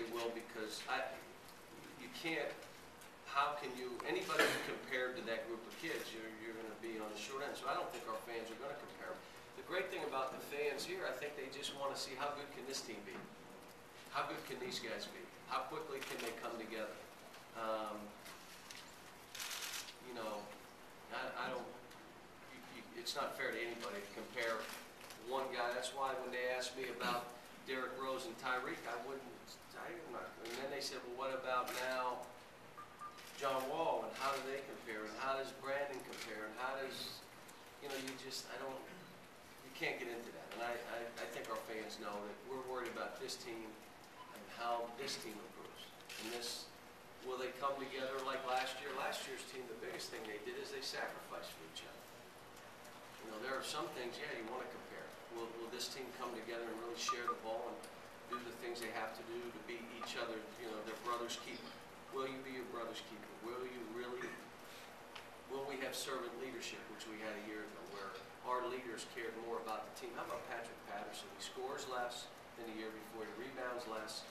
they will, because you can't, how can you, anybody compared to that group of kids, you're going to be on the short end. So I don't think our fans are going to compare them. The great thing about the fans here, I think they just want to see how good can this team be? How good can these guys be? How quickly can they come together? You know, I don't, it's not fair to anybody to compare one guy. That's why when they asked me about Derrick Rose and Tyreek, I'm not. And then they said, well, what about now John Wall, and how do they compare, and how does Brandon compare, and how does, you know, you can't get into that. And I think our fans know that we're worried about this team and how this team improves. And this, will they come together like last year? Last year's team, the biggest thing they did is they sacrificed for each other. You know, there are some things, yeah, you want to compare. Will this team come together and really share the ball and do the things they have to do to be each other, you know, their brother's keeper? Will you be your brother's keeper? Will you really, will we have servant leadership, which we had a year ago, where our leaders cared more about the team? How about Patrick Patterson? He scores less than the year before, he rebounds less.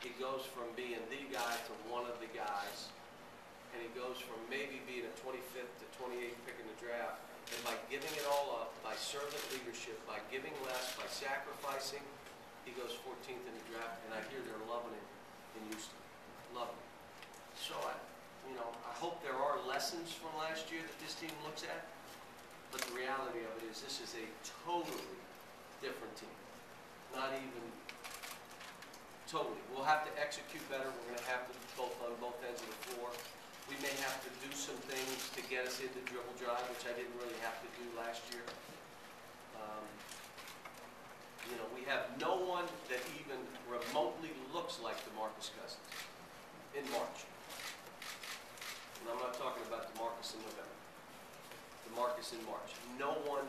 He goes from being the guy to one of the guys, and he goes from maybe being a 25th to 28th pick in the draft. And by giving it all up, by servant leadership, by giving less, by sacrificing, he goes 14th in the draft, and I hear they're loving it in Houston. Loving it. So, I hope there are lessons from last year that this team looks at, but the reality of it is this is a totally different team. Not even totally. We'll have to execute better. We're going to have to on both ends of the floor. We may have to do some things to get us into dribble drive, which I didn't really have to do last year. We have no one that even remotely looks like DeMarcus Cousins in March. And I'm not talking about DeMarcus in November. DeMarcus in March. No one